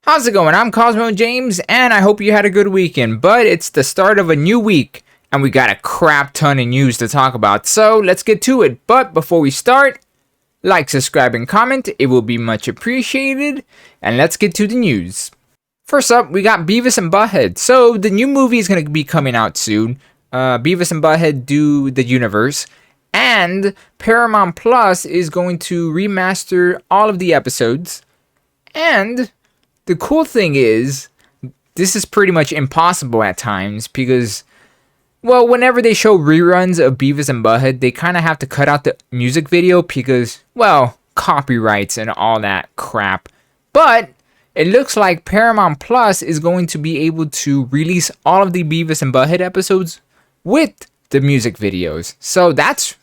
How's it going? I'm Cosmo James, and I hope you had a good weekend. But it's the start of a new week, and we got a crap ton of news to talk about. So let's get to it. But before we start, like, subscribe, and comment. It will be much appreciated. And let's get to the news. First up, we got Beavis and Butt-Head. So the new movie is going to be coming out soon. Beavis and Butt-Head Do the Universe. And Paramount Plus is going to remaster all of the episodes. And the cool thing is, this is pretty much impossible at times because, well, whenever they show reruns of Beavis and Butt-Head, they kind of have to cut out the music video because, well, copyrights and all that crap. But it looks like Paramount Plus is going to be able to release all of the Beavis and Butt-Head episodes with the music videos. So that's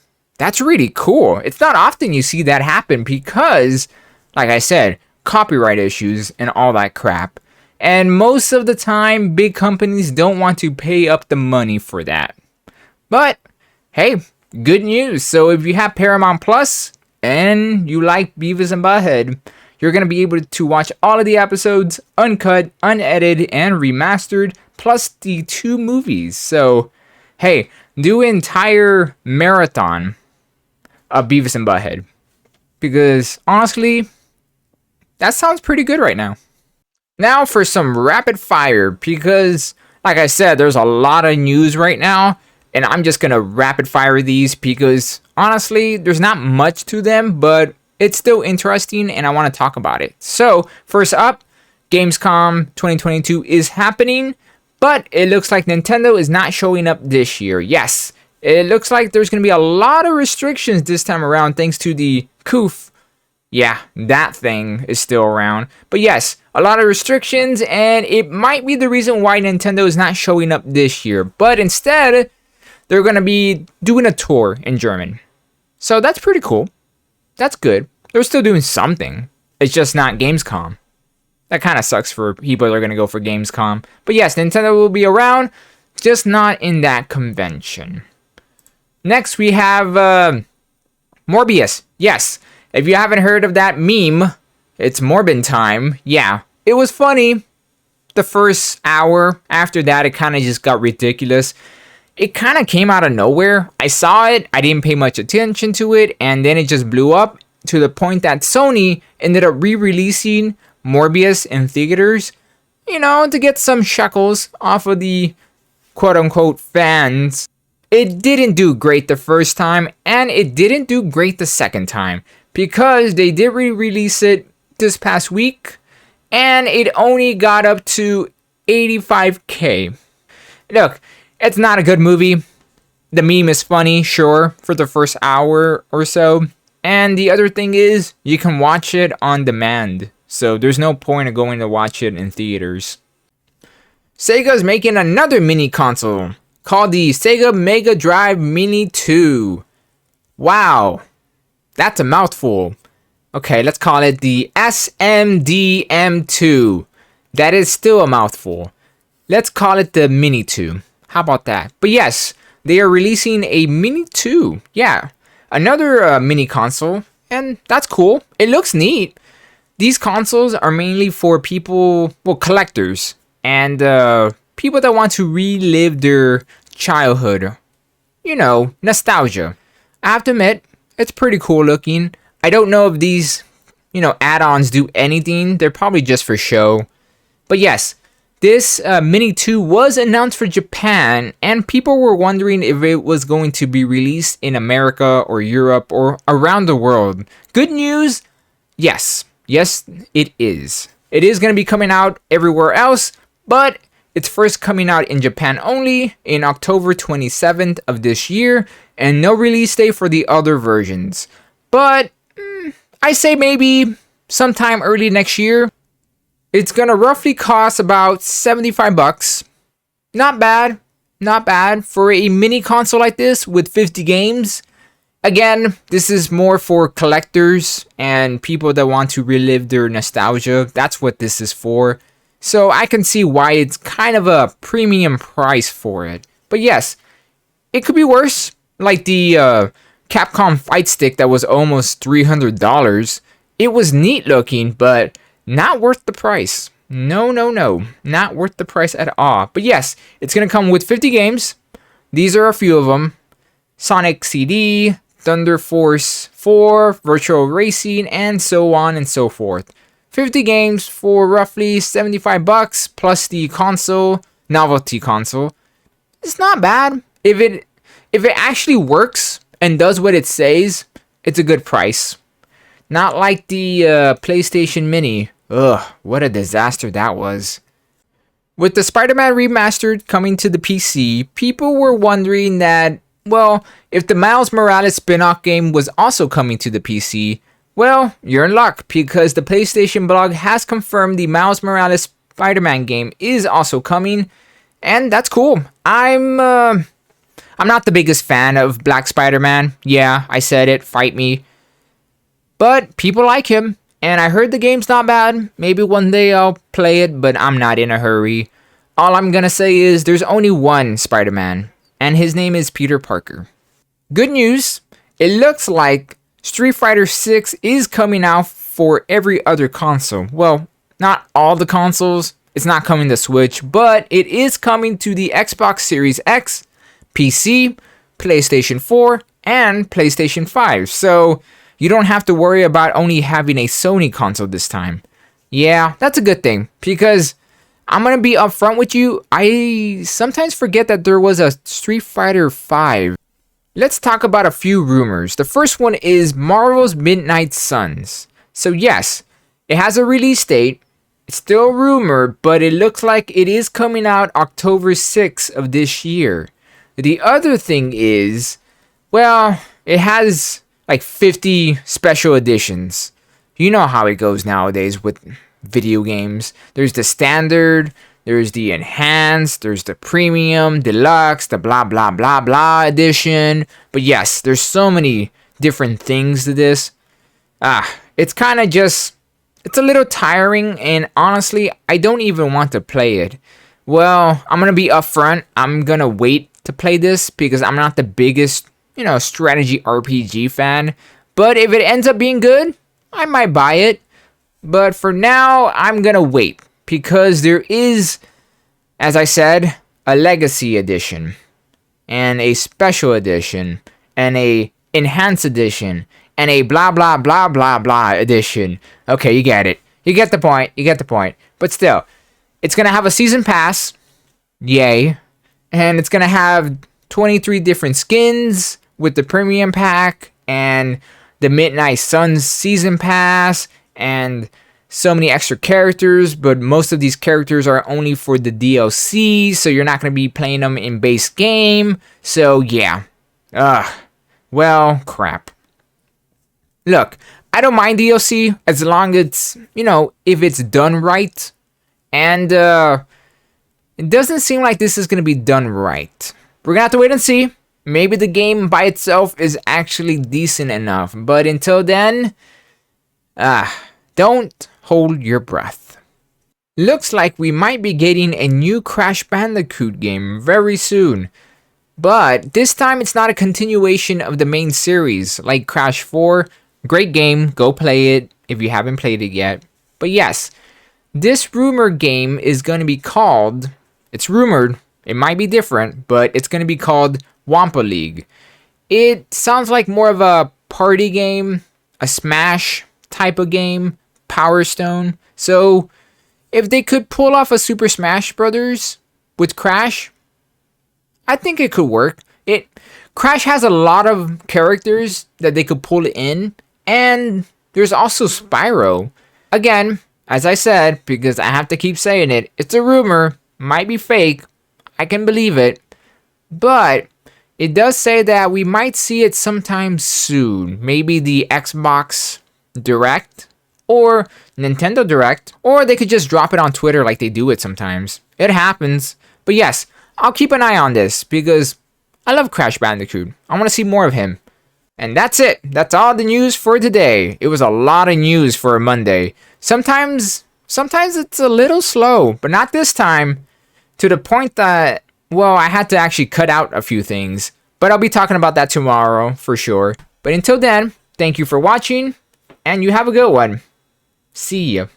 really cool. It's not often you see that happen because, like I said, copyright issues and all that crap. And most of the time, big companies don't want to pay up the money for that. But, hey, good news. So if you have Paramount Plus and you like Beavis and Butt-Head, you're going to be able to watch all of the episodes uncut, unedited, and remastered, plus the 2 movies. So, hey, do an entire marathon of Beavis and Butt-Head. Because, honestly, that sounds pretty good right now. Now for some rapid fire, because, like I said, there's a lot of news right now, and I'm just going to rapid fire these because, honestly, there's not much to them, but it's still interesting, and I want to talk about it. So, first up, Gamescom 2022 is happening, but it looks like Nintendo is not showing up this year. Yes, it looks like there's going to be a lot of restrictions this time around thanks to the COOF. Yeah, that thing is still around. But yes, a lot of restrictions, and it might be the reason why Nintendo is not showing up this year. But instead, they're going to be doing a tour in German. So that's pretty cool. That's good. They're still doing something. It's just not Gamescom. That kind of sucks for people that are going to go for Gamescom. But yes, Nintendo will be around, just not in that convention. Next, we have Morbius. Yes. If you haven't heard of that meme, it's Morbin time. Yeah, it was funny the first hour. After that, it kind of just got ridiculous. It kind of came out of nowhere. I saw it, I didn't pay much attention to it, and then it just blew up to the point that Sony ended up re-releasing Morbius in theaters, you know, to get some shekels off of the quote-unquote fans. It didn't do great the first time, and it didn't do great the second time, because they did re-release it this past week, and it only got up to 85K. Look, it's not a good movie. The meme is funny, sure, for the first hour or so. And the other thing is, you can watch it on demand. So there's no point of going to watch it in theaters. Sega's making another mini console called the Sega Mega Drive Mini 2. Wow. That's a mouthful. Okay, let's call it the SMDM2. That is still a mouthful. Let's call it the Mini 2. How about that? But yes, they are releasing a Mini 2. Yeah, another mini console. And that's cool. It looks neat. These consoles are mainly for people, well, collectors. And people that want to relive their childhood. You know, nostalgia. I have to admit, it's pretty cool looking. I don't know if these, add-ons do anything. They're probably just for show. But yes, this Mini 2 was announced for Japan, and people were wondering if it was going to be released in America or Europe or around the world. Good news, yes. Yes, it is. It is going to be coming out everywhere else, but it's first coming out in Japan only in October 27th of this year, and no release date for the other versions. But I say maybe sometime early next year. It's gonna roughly cost about $75. Not bad. Not bad for a mini console like this with 50 games. Again, this is more for collectors and people that want to relive their nostalgia. That's what this is for. So I can see why it's kind of a premium price for it. But yes, it could be worse. Like the Capcom Fight Stick that was almost $300. It was neat looking, but not worth the price. No, no, no. Not worth the price at all. But yes, it's going to come with 50 games. These are a few of them. Sonic CD, Thunder Force 4, Virtual Racing, and so on and so forth. 50 games for roughly $75 plus the console, novelty console. It's not bad. If it actually works and does what it says, it's a good price. Not like the PlayStation Mini. Ugh, what a disaster that was. With the Spider-Man Remastered coming to the PC, people were wondering that, well, if the Miles Morales spin-off game was also coming to the PC, well, you're in luck, because the PlayStation blog has confirmed the Miles Morales Spider-Man game is also coming, and that's cool. I'm not the biggest fan of Black Spider-Man. Yeah, I said it, fight me. But people like him, and I heard the game's not bad. Maybe one day I'll play it, but I'm not in a hurry. All I'm gonna say is there's only one Spider-Man, and his name is Peter Parker. Good news, it looks like Street Fighter 6 is coming out for every other console. Well, not all the consoles. It's not coming to Switch, but it is coming to the Xbox Series X, PC, PlayStation 4, and PlayStation 5. So you don't have to worry about only having a Sony console this time. Yeah, that's a good thing, because I'm going to be upfront with you. I sometimes forget that there was a Street Fighter 5. Let's talk about a few rumors. The first one is Marvel's Midnight Suns. So yes, it has a release date. It's still rumored, but it looks like it is coming out October 6th of this year. The other thing is, well, it has like 50 special editions. You know how it goes nowadays with video games. There's the standard, there's the enhanced, there's the premium, deluxe, the blah blah blah blah edition. But yes, there's so many different things to this. It's kind of just, it's a little tiring, and honestly, I don't even want to play it. Well, I'm gonna be upfront. I'm gonna wait to play this because I'm not the biggest, strategy RPG fan. But if it ends up being good, I might buy it. But for now, I'm gonna wait, because there is, as I said, a Legacy Edition, and a Special Edition, and a Enhanced Edition, and a blah blah blah blah blah Edition. Okay, you get it. You get the point. But still, it's gonna have a Season Pass. Yay. And it's gonna have 23 different skins with the Premium Pack, and the Midnight Suns Season Pass, and so many extra characters, but most of these characters are only for the DLC, so you're not going to be playing them in base game. So yeah. Well, crap. Look, I don't mind DLC as long as if it's done right. And it doesn't seem like this is going to be done right. We're going to have to wait and see. Maybe the game by itself is actually decent enough. But until then, don't hold your breath. Looks like we might be getting a new Crash Bandicoot game very soon. But this time it's not a continuation of the main series like Crash 4. Great game, go play it if you haven't played it yet. But yes, this rumored game is going to be called, it's rumored, it might be different, but it's going to be called Wampa League. It sounds like more of a party game, a Smash type of game, Power Stone. So if they could pull off a Super Smash Brothers with Crash, I think it could work. Crash has a lot of characters that they could pull in, and there's also Spyro. Again, as I said, because I have to keep saying it, it's a rumor, might be fake, I can believe it, but it does say that we might see it sometime soon. Maybe the Xbox Direct or Nintendo Direct, or they could just drop it on Twitter like they do it sometimes. It happens. But yes, I'll keep an eye on this because I love Crash Bandicoot. I want to see more of him. And that's it. That's all the news for today. It was a lot of news for a Monday. Sometimes it's a little slow, but not this time. To the point that, well, I had to actually cut out a few things. But I'll be talking about that tomorrow for sure. But until then, thank you for watching, and you have a good one. See ya.